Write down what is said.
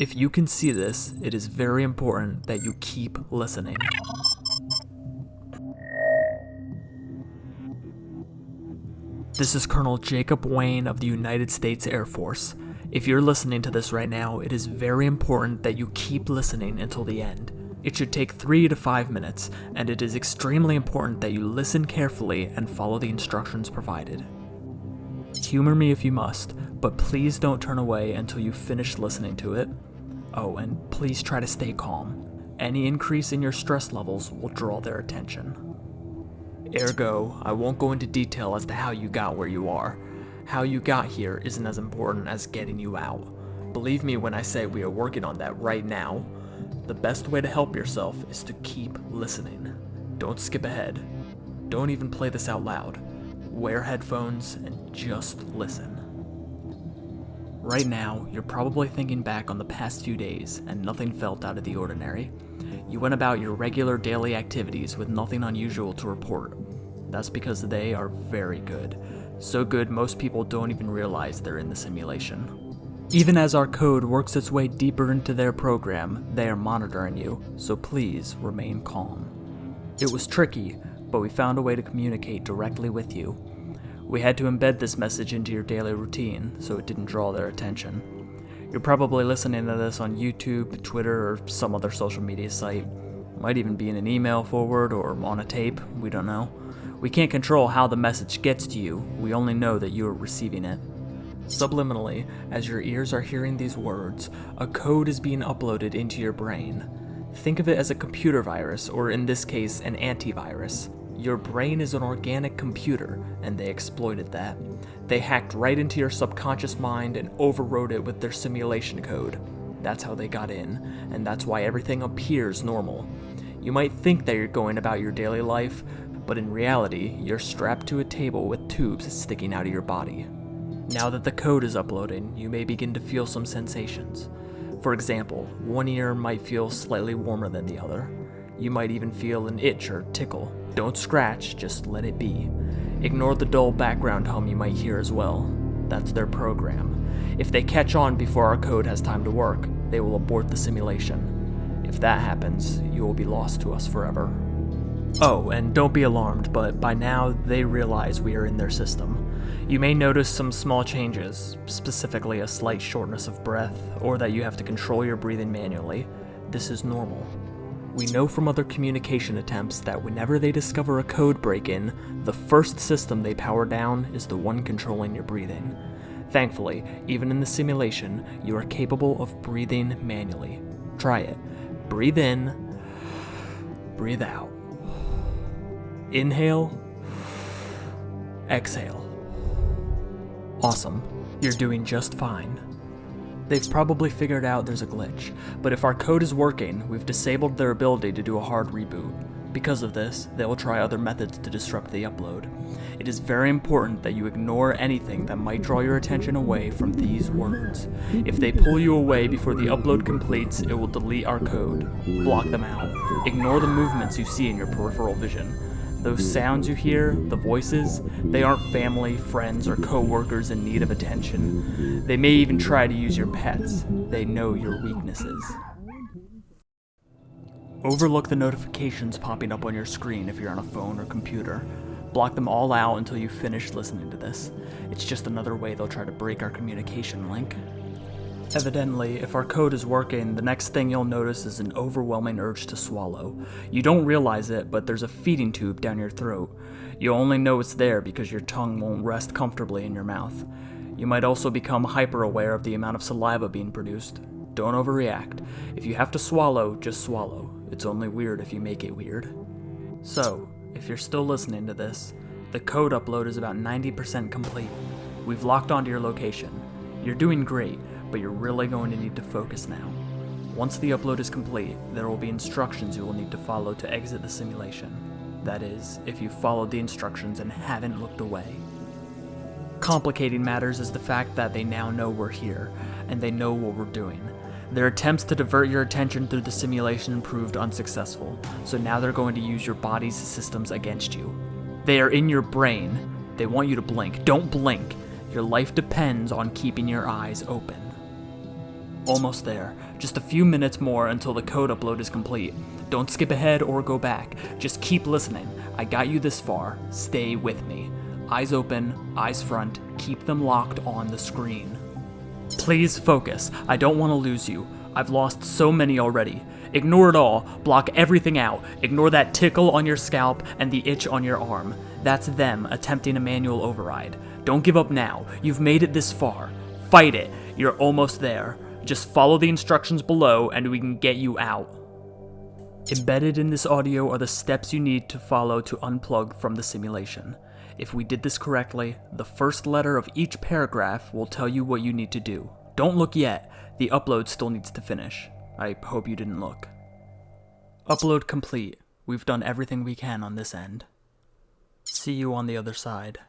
If you can see this, it is very important that you keep listening. This is Colonel Jacob Wayne of the United States Air Force. If you're listening to this right now, it is very important that you keep listening until the end. It should take 3 to 5 minutes, and it is extremely important that you listen carefully and follow the instructions provided. Humor me if you must, but please don't turn away until you finish listening to it. Oh, and please try to stay calm. Any increase in your stress levels will draw their attention. Ergo, I won't go into detail as to how you got where you are. How you got here isn't as important as getting you out. Believe me when I say we are working on that right now. The best way to help yourself is to keep listening. Don't skip ahead. Don't even play this out loud. Wear headphones and just listen. Right now, you're probably thinking back on the past few days and nothing felt out of the ordinary. You went about your regular daily activities with nothing unusual to report. That's because they are very good. So good most people don't even realize they're in the simulation. Even as our code works its way deeper into their program, they are monitoring you, so please remain calm. It was tricky, but we found a way to communicate directly with you. We had to embed this message into your daily routine, so it didn't draw their attention. You're probably listening to this on YouTube, Twitter, or some other social media site. Might even be in an email forward or on a tape, we don't know. We can't control how the message gets to you, we only know that you are receiving it. Subliminally, as your ears are hearing these words, a code is being uploaded into your brain. Think of it as a computer virus, or in this case, an antivirus. Your brain is an organic computer, and they exploited that. They hacked right into your subconscious mind and overrode it with their simulation code. That's how they got in, and that's why everything appears normal. You might think that you're going about your daily life, but in reality, you're strapped to a table with tubes sticking out of your body. Now that the code is uploading, you may begin to feel some sensations. For example, one ear might feel slightly warmer than the other. You might even feel an itch or tickle. Don't scratch, just let it be. Ignore the dull background hum you might hear as well. That's their program. If they catch on before our code has time to work, they will abort the simulation. If that happens, you will be lost to us forever. Oh, and don't be alarmed, but by now they realize we are in their system. You may notice some small changes, specifically a slight shortness of breath, or that you have to control your breathing manually. This is normal. We know from other communication attempts that whenever they discover a code break-in, the first system they power down is the one controlling your breathing. Thankfully, even in the simulation, you are capable of breathing manually. Try it. Breathe in, breathe out. Inhale, exhale. Awesome. You're doing just fine. They've probably figured out there's a glitch, but if our code is working, we've disabled their ability to do a hard reboot. Because of this, they will try other methods to disrupt the upload. It is very important that you ignore anything that might draw your attention away from these words. If they pull you away before the upload completes, it will delete our code. Block them out. Ignore the movements you see in your peripheral vision. Those sounds you hear, the voices, they aren't family, friends, or co-workers in need of attention. They may even try to use your pets. They know your weaknesses. Overlook the notifications popping up on your screen if you're on a phone or computer. Block them all out until you finish listening to this. It's just another way they'll try to break our communication link. Evidently, if our code is working, the next thing you'll notice is an overwhelming urge to swallow. You don't realize it, but there's a feeding tube down your throat. You'll only know it's there because your tongue won't rest comfortably in your mouth. You might also become hyper-aware of the amount of saliva being produced. Don't overreact. If you have to swallow, just swallow. It's only weird if you make it weird. So, if you're still listening to this, the code upload is about 90% complete. We've locked onto your location. You're doing great, but you're really going to need to focus now. Once the upload is complete, there will be instructions you will need to follow to exit the simulation. That is, if you followed the instructions and haven't looked away. Complicating matters is the fact that they now know we're here, and they know what we're doing. Their attempts to divert your attention through the simulation proved unsuccessful, so now they're going to use your body's systems against you. They are in your brain. They want you to blink. Don't blink. Your life depends on keeping your eyes open. Almost there. Just a few minutes more until the code upload is complete. Don't skip ahead or go back. Just keep listening. I got you this far. Stay with me. Eyes open, eyes front, keep them locked on the screen. Please focus. I don't want to lose you. I've lost so many already. Ignore it all. Block everything out. Ignore that tickle on your scalp and the itch on your arm. That's them attempting a manual override. Don't give up now. You've made it this far. Fight it. You're almost there. Just follow the instructions below and we can get you out. Embedded in this audio are the steps you need to follow to unplug from the simulation. If we did this correctly, the first letter of each paragraph will tell you what you need to do. Don't look yet. The upload still needs to finish. I hope you didn't look. Upload complete. We've done everything we can on this end. See you on the other side.